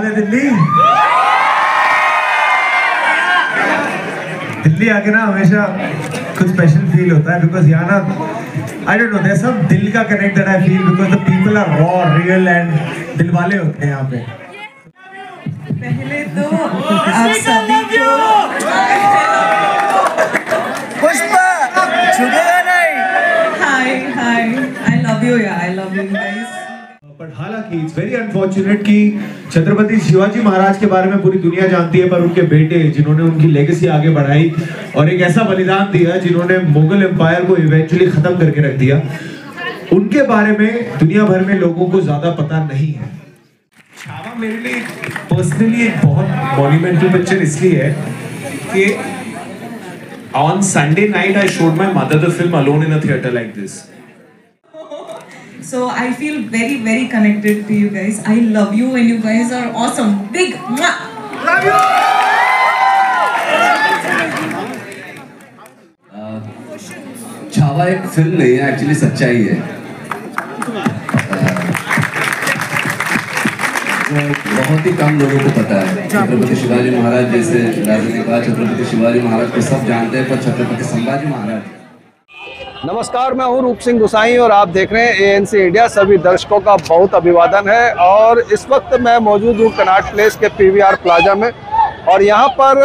हाल है दिल्ली? दिल्ली आके ना हमेशा कुछ स्पेशल फील होता है बिकॉज यहाँ ना I don't know, there's some दिल का connect that I feel because the people are raw, real and दिल वाले होते हैं यहाँ पे। पहले तो आप सभी को पुष्पा छुपेगा नहीं। हाय I love you यार, I love you guys। But हालांकि इट्स वेरी अनफॉर्चुनेट कि छत्रपति शिवाजी महाराज के बारे में पूरी दुनिया जानती है पर उनके बेटे जिन्होंने उनकी लेगेसी आगे बढ़ाई और एक ऐसा बलिदान दिया जिन्होंने मुगल एम्पायर को इवेंचुअली खत्म करके रख दिया, उनके बारे में दुनिया भर में लोगों को ज्यादा पता नहीं है। छावा मेरे लिए पर्सनली एक बहुत मॉन्यूमेंटल पिक्चर इसलिए है कि on Sunday night I showed my mother the film alone in a theatre like this. So I feel very connected to you guys. I love you and you guys are awesome. Big mwah. Love you. Chhaava एक film नहीं है, actually सच्चाई है। जो बहुत ही कम लोगों को पता है। छत्रपति शिवाजी महाराज जैसे राजा ने कहा, छत्रपति शिवाजी महाराज को सब जानते हैं पर छत्रपति संभाजी महाराज। नमस्कार, मैं हूं रूप सिंह गुसाई और आप देख रहे हैं ANC इंडिया। सभी दर्शकों का बहुत अभिवादन है और इस वक्त मैं मौजूद हूं कनॉट प्लेस के PVR प्लाजा में और यहां पर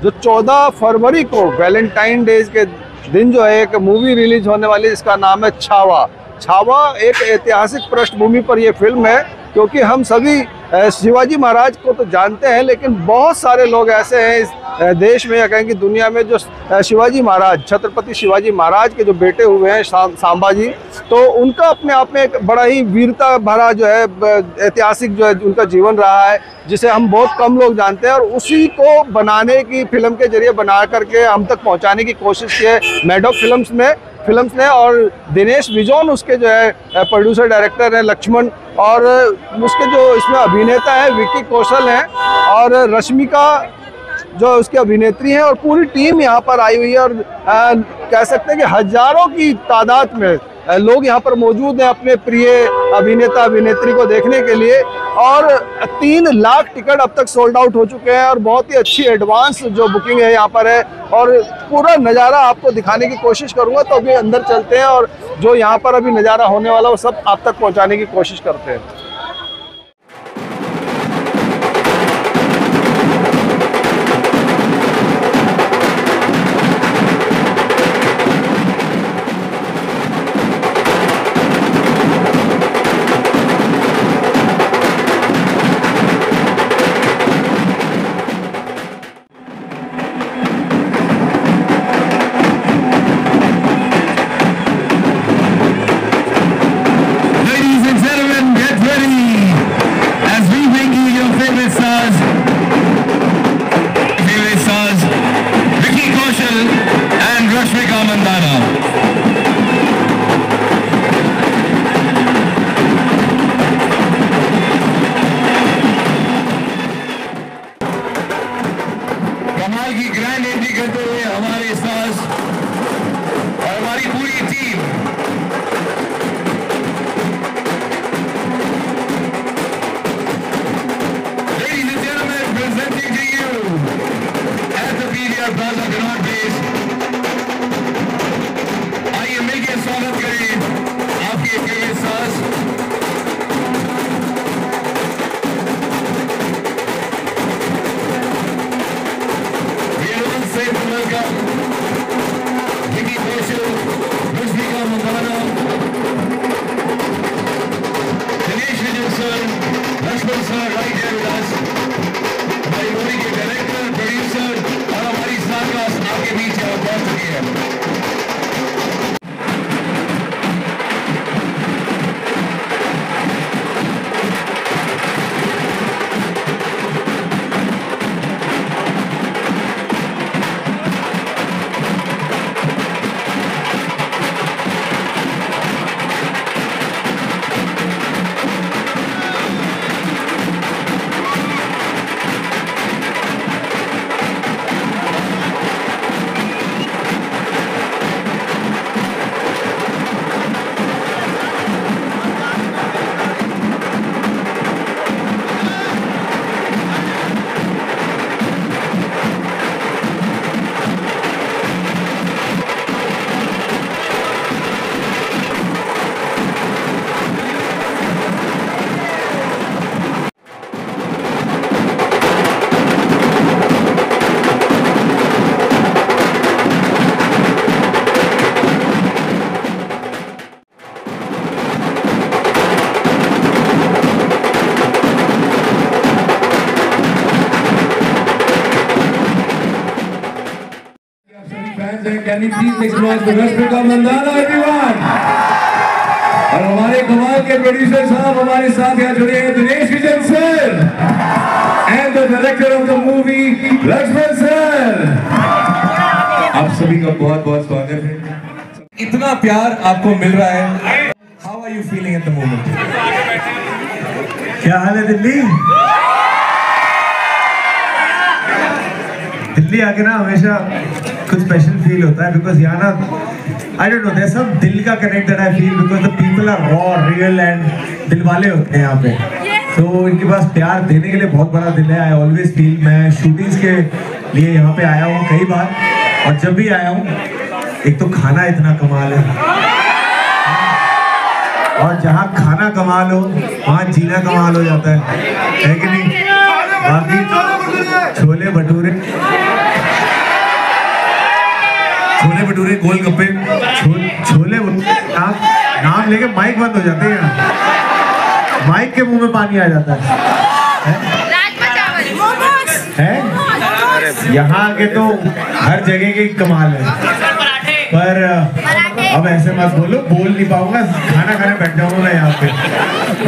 जो 14 फरवरी को वैलेंटाइन डे के दिन जो है एक मूवी रिलीज होने वाली है, इसका नाम है छावा। छावा एक ऐतिहासिक पृष्ठभूमि पर यह फिल्म है क्योंकि हम सभी शिवाजी महाराज को तो जानते हैं लेकिन बहुत सारे लोग ऐसे हैं इस देश में या कहेंगे दुनिया में जो शिवाजी महाराज, छत्रपति शिवाजी महाराज के जो बेटे हुए हैं संभाजी, तो उनका अपने आप में एक बड़ा ही वीरता भरा जो है ऐतिहासिक जो है उनका जीवन रहा है जिसे हम बहुत कम लोग जानते हैं और उसी को बनाने की फिल्म के जरिए बना करके हम तक पहुंचाने की कोशिश की है मैडॉक फिल्म्स ने और दिनेश विजोन उसके जो है प्रोड्यूसर डायरेक्टर हैं, लक्ष्मण, और उसके जो इसमें अभिनेता है विक्की कौशल हैं और रश्मिका जो उसकी अभिनेत्री हैं और पूरी टीम यहाँ पर आई हुई है और कह सकते हैं कि हजारों की तादाद में लोग यहाँ पर मौजूद हैं अपने प्रिय अभिनेता अभिनेत्री को देखने के लिए और 3 लाख टिकट अब तक सोल्ड आउट हो चुके हैं और बहुत ही अच्छी एडवांस जो बुकिंग है यहाँ पर है और पूरा नज़ारा आपको दिखाने की कोशिश करूँगा। तो अभी अंदर चलते हैं और जो यहाँ पर अभी नज़ारा होने वाला वो सब आप तक पहुँचाने की कोशिश करते हैं। Ladies and gentlemen, get ready. Can we please make applause for Rashmika Mandana, everyone? और हमारे कमाल के प्रोड्यूसर साहब हमारे साथ यहाँ जुड़े हैं, Dinesh Vijan sir and the director of the movie Laxman sir. आप सभी का बहुत बहुत स्वागत है। इतना प्यार आपको मिल रहा है, how are you feeling at the moment? क्या हाल है दिल्ली? दिल्ली आके ना हमेशा कुछ स्पेशल फील होता है, बिकॉज यहाँ ना I don't know there some दिल का connect that I feel, because the people are raw real and दिल वाले होते हैं यहाँ पे, तो इनके पास प्यार देने के लिए बहुत बड़ा दिल है। आई ऑलवेज फील, मैं शूटिंग्स के लिए यहाँ पे आया हूँ कई बार, और जब भी आया हूँ एक तो खाना इतना कमाल है, और जहाँ खाना कमाल हो वहाँ जीना कमाल हो जाता है कि नहीं? बाकी छोले भटूरे गोलगप्पे छोले नाम लेके माइक बंद हो जाते हैं, माइक के मुंह में पानी आ जाता है? यहाँ के तो हर जगह के कमाल है, पर अब ऐसे मत बोलो, बोल नहीं पाऊंगा, खाना खाने बैठ जाऊंगा मैं यहाँ पे।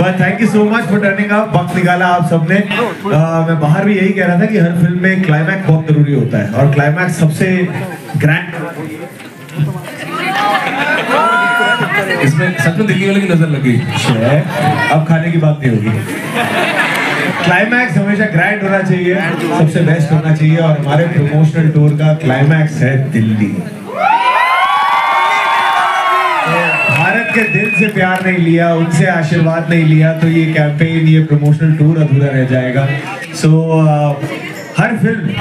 But thank you so much for turning up, वक्त निकाला आप सबने। मैं बाहर भी यही कह रहा था कि हर फिल्म में क्लाइमैक्स बहुत जरूरी होता है, और क्लाइमैक्स सबसे ग्रैंड, इसमें सच में दिल्ली वाले की नजर लगी। अब खाने की बात नहीं होगी। क्लाइमैक्स हमेशा ग्रैंड होना चाहिए, सबसे बेस्ट होना चाहिए, और हमारे प्रमोशनल टूर का क्लाइमैक्स है दिल्ली। भारत के दिल से प्यार नहीं लिया, उनसे आशीर्वाद नहीं लिया, तो ये कैंपेन, ये प्रमोशनल टूर अधूरा रह जाएगा। हर फिल्म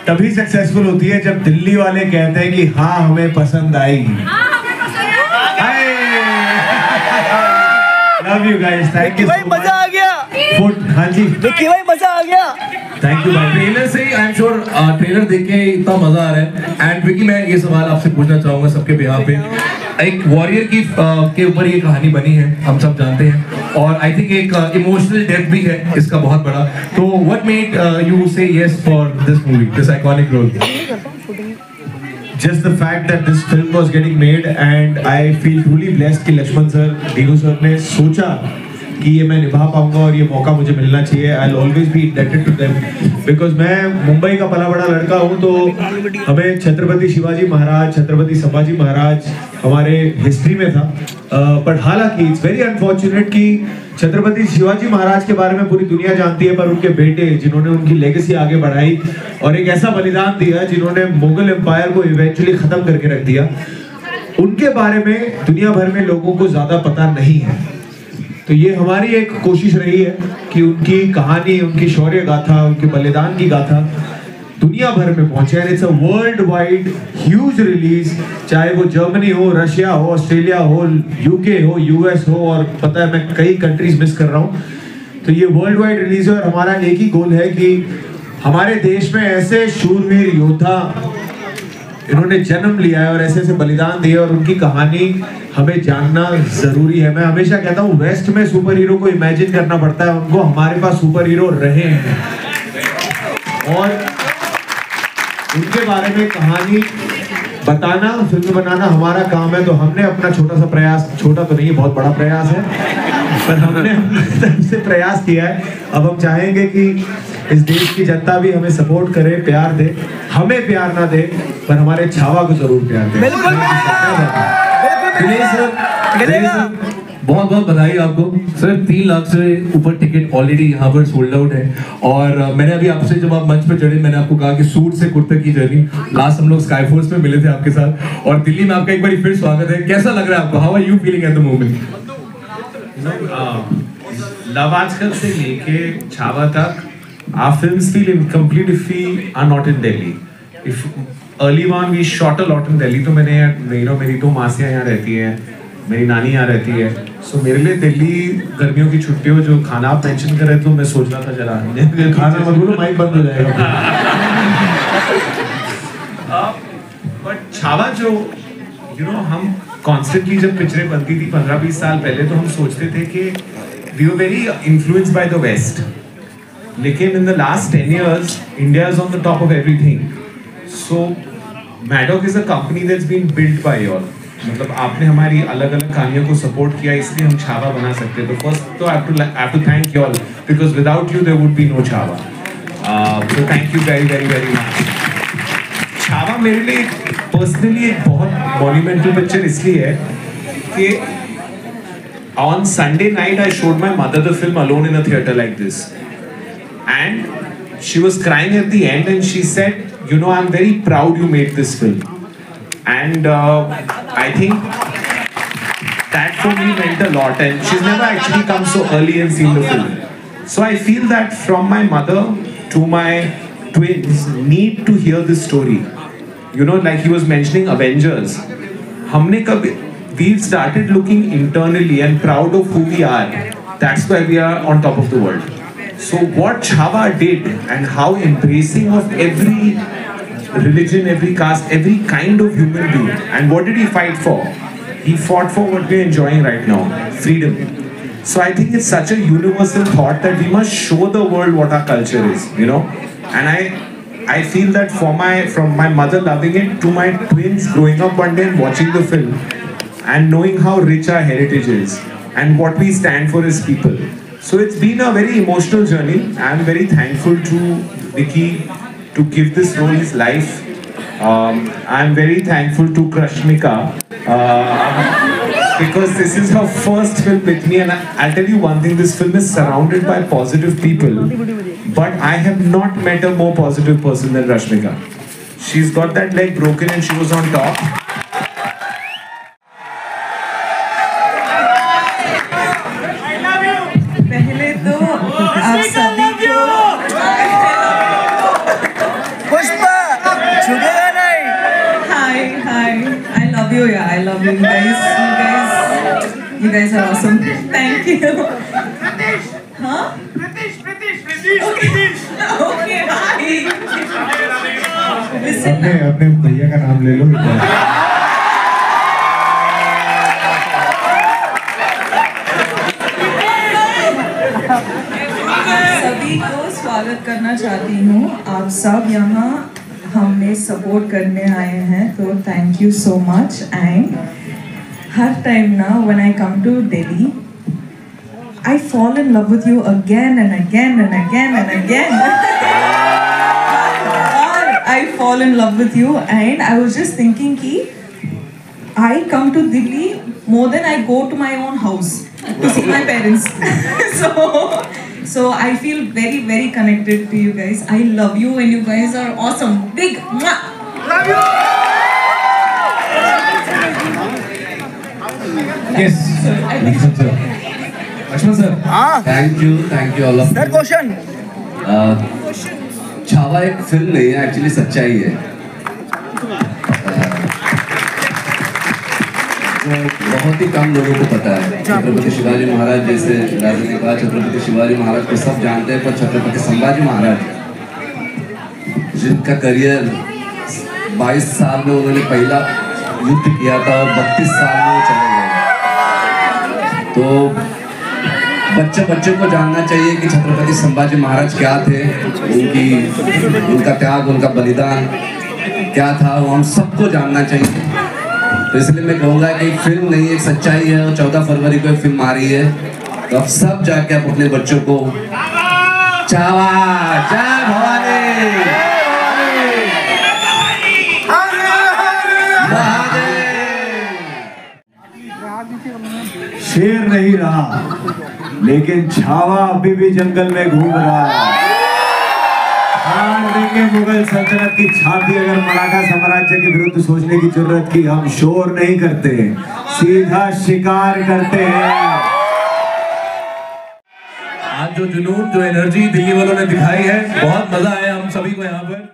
तभी सक्सेसफुल होती है जब दिल्ली वाले कहते हैं कि हाँ हमें पसंद आएगी। Love you guys, thank you. भाई मजा आ गया। हाँ जी विक्की भाई मजा आ गया। थैंक यू भाई। ट्रेलर से आई एम श्योर ट्रेलर देख के इतना मजा आ रहा है। एंड विक्की, मैं ये सवाल आपसे पूछना चाहूंगा सबके बिहाफ पे, एक वॉरियर की के ऊपर ये कहानी बनी है, हम सब जानते हैं, और आई थिंक एक इमोशनल डेप्थ भी है इसका बहुत बड़ा, तो what made you say yes for this movie, this iconic role? Just the fact that this film was getting made, and I feel truly blessed कि लक्ष्मण सर, दीनू सर ने सोचा कि ये मैं निभा पाऊंगा और ये मौका मुझे मिलना चाहिए। I'll always be indebted to them, because मैं मुंबई का पला बड़ा लड़का हूँ, तो हमें छत्रपति शिवाजी महाराज, छत्रपति संभाजी महाराज हमारे हिस्ट्री में था, बट हालांकि इट्स वेरी अनफॉर्चुनेट कि छत्रपति शिवाजी महाराज के बारे में पूरी दुनिया जानती है, पर उनके बेटे जिन्होंने उनकी लेगेसी आगे बढ़ाई और एक ऐसा बलिदान दिया जिन्होंने मुगल एम्पायर को इवेंचुअली खत्म करके रख दिया, उनके बारे में दुनिया भर में लोगों को ज्यादा पता नहीं है। तो ये हमारी एक कोशिश रही है कि उनकी कहानी, उनकी शौर्य गाथा, उनके बलिदान की गाथा दुनिया भर में पहुंचे। It's a world wide huge release, चाहे वो जर्मनी हो, रशिया हो, ऑस्ट्रेलिया हो, यूके हो, यूएस हो, और पता है मैं कई कंट्रीज मिस कर रहा हूँ। तो ये वर्ल्ड वाइड रिलीज है, और हमारा एक ही गोल है कि हमारे देश में ऐसे शूरवीर योद्धा इन्होंने जन्म लिया है और ऐसे ऐसे बलिदान दिए, और उनकी कहानी हमें जानना जरूरी है। मैं हमेशा कहता हूँ वेस्ट में सुपर हीरो को इमेजिन करना पड़ता है उनको, हमारे पास सुपर हीरो रहे हैं, और उनके बारे में कहानी बताना, फिल्म बनाना हमारा काम है। तो हमने अपना छोटा सा प्रयास, छोटा तो नहीं है, बहुत बड़ा प्रयास है, पर हमने अपनी तरफ से प्रयास किया है। अब हम चाहेंगे कि इस देश की जनता भी हमें सपोर्ट करे, प्यार दे, हमें प्यार ना दे पर हमारे छावा को जरूर प्यार दे। बहुत बहुत बधाई आपको सर। 3 लाख से ऊपर टिकट ऑलरेडी यहाँ पर सोल्ड आउट है, और मैंने अभी आपसे जब आप मंच पे चढ़े मैंने आपको कहा कि सूट से कुर्ते की जर्नी, लास्ट हम लोग स्काई फोर्स में मिले थे आपके साथ, और दिल्ली में आपका एक बार फिर स्वागत है। कैसा लग रहा है आपको? How are you feeling at the moment? Love Aajkal से लेके छावा तक our films feel incomplete if we are not in Delhi. If early on we shot a lot in Delhi, तो मैंने मेरी 2 मासियाँ यहाँ रहती हैं, मेरी नानी यहाँ रहती है, सो मेरे लिए दिल्ली गर्मियों की छुट्टियों, जो खाना आप मेंशन कर रहे थे, तो मैं सोच रहा था जरा खाना मत बोलो, माइक बंद हो जाएगा। बट छावा जो हम कॉन्स्टेंटली जब पिक्चरें बनती थी 15-20 साल पहले, तो हम सोचते थे कि we were very influenced by the West, लेकिन in the last 10 years India is on the top of everything. So Maddock is a company that's been built by you all. मतलब आपने हमारी अलग अलग कहानियों को सपोर्ट किया, इसलिए हम छावा बना सकते हैं। तो फर्स्ट तो I have to thank you all, because without you there would be no Chhaava. तो thank you very very very much. Chhaava मेरे लिए पर्सनली एक बहुत मॉन्यूमेंटल पिक्चर इसलिए है कि on Sunday night I showed my mother the film alone in a theater like this, and she was crying at the end and she said, you know, I'm very proud you made this film. And I think that for me meant a lot, and she's never actually come so early and seen the film. So I feel that from my mother to my twins need to hear this story. You know, like he was mentioning Avengers, हमने कभी we've started looking internally and proud of who we are. That's why we are on top of the world. So what Chhava did and how embracing of every religion, every caste, every kind of human being. And what did he fight for? He fought for what we're enjoying right now, freedom. So I think it's such a universal thought that we must show the world what our culture is, you know. And I feel that from my mother loving it to my twins growing up one day and watching the film, and knowing how rich our heritage is and what we stand for as people. So it's been a very emotional journey. I'm very thankful to Vicky to give this role his life. I'm very thankful to Krashmika because this is her first film with me, and I'll tell you one thing, this film is surrounded by positive people, but I have not met a more positive person than Rashmika. She's got that leg broken and she was on top. पहले तो आप सभी को पुष्पा छुड़ेगा नहीं। hi, I love you, yeah, I love you you guys are awesome. Thank you. Huh? Okay, hi. Listen. अपने भैया का नाम ले लो। सभी को स्वागत करना चाहती हूँ। आप सब यहाँ हमें सपोर्ट करने आए हैं, तो thank you so much. And हर टाइम ना when I come to Delhi I fall in love with you again and again and again and again. I fall in love with you, and I was just thinking ki I come to Delhi more than I go to my own house to see my parents. So I feel very very connected to you guys. I love you and you guys are awesome. Big mwah. Love you. Yes. Lakshman sir. Lakshman sir. हाँ thank you all of sir question. Chhaava एक film नहीं है, actually सच्चाई है। जो बहुत ही कम लोगों को पता है। छत्रपति शिवाजी महाराज जैसे राजा ने कहा, छत्रपति शिवाजी महाराज को सब जानते हैं, पर छत्रपति संभाजी महाराज जिनका करियर 22 साल में उन्होंने पहला युद्ध किया था और 32 साल में वो चले गए। तो बच्चों को जानना चाहिए कि छत्रपति संभाजी महाराज क्या थे, उनका त्याग, उनका बलिदान क्या था, वो हम सबको जानना चाहिए। तो इसलिए मैं कहूँगा कि फिल्म नहीं, एक सच्चाई है। और 14 फरवरी को एक फिल्म आ रही है, तो अब सब जाके आप अपने बच्चों को छावा, जय भवानी, शेर नहीं रहा, लेकिन छावा अभी भी जंगल में घूम रहा है। फाड़ देंगे मुगल सल्तनत की छाती अगर मराठा साम्राज्य के विरुद्ध सोचने की जरूरत की। हम शोर नहीं करते, सीधा शिकार करते हैं। आज जो जुनून, जो एनर्जी दिल्ली वालों ने दिखाई है, बहुत मजा आया हम सभी को यहाँ पर।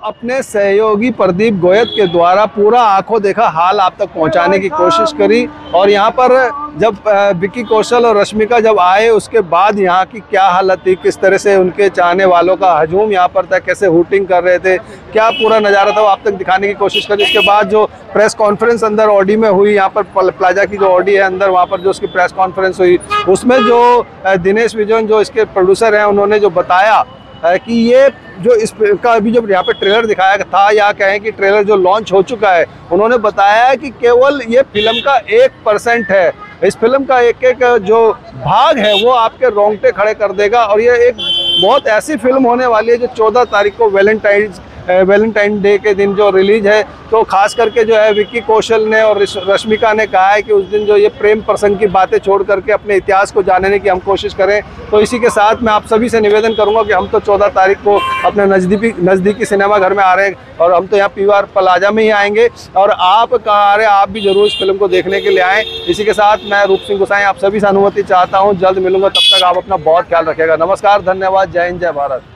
अपने सहयोगी प्रदीप गोयत के द्वारा पूरा आंखों देखा हाल आप तक पहुंचाने की कोशिश करी। और यहाँ पर जब विक्की कौशल और रश्मिका जब आए उसके बाद यहाँ की क्या हालत थी, किस तरह से उनके चाहने वालों का हजूम यहाँ पर था, कैसे हूटिंग कर रहे थे, क्या पूरा नज़ारा था, वो आप तक दिखाने की कोशिश करी। इसके बाद जो प्रेस कॉन्फ्रेंस अंदर ऑडी में हुई, यहाँ पर प्लाजा की जो ऑडी है अंदर, वहाँ पर जो उसकी प्रेस कॉन्फ्रेंस हुई, उसमें जो दिनेश विजयन जो इसके प्रोड्यूसर हैं उन्होंने जो बताया कि ये जो इसका अभी जो यहाँ पे ट्रेलर दिखाया था, या कहें कि ट्रेलर जो लॉन्च हो चुका है, उन्होंने बताया कि केवल ये फिल्म का 1% है। इस फिल्म का एक एक जो भाग है वो आपके रोंगटे खड़े कर देगा। और ये एक बहुत ऐसी फिल्म होने वाली है जो 14 तारीख को वैलेंटाइन डे के दिन जो रिलीज है। तो खास करके जो है विक्की कौशल ने और रश्मिका ने कहा है कि उस दिन जो ये प्रेम प्रसंग की बातें छोड़ करके अपने इतिहास को जानने की हम कोशिश करें। तो इसी के साथ मैं आप सभी से निवेदन करूंगा कि हम तो 14 तारीख को अपने नज़दीकी सिनेमा घर में आ रहे हैं, और हम तो यहाँ PVR प्लाजा में ही आएंगे, और आप कहाँ आ रहे हैं, आप भी जरूर इस फिल्म को देखने के लिए आएँ। इसी के साथ मैं रूप सिंह गोसाई आप सभी से अनुमति चाहता हूँ, जल्द मिलूंगा, तब तक आप अपना बहुत ख्याल रखिएगा। नमस्कार, धन्यवाद, जय हिंद, जय भारत।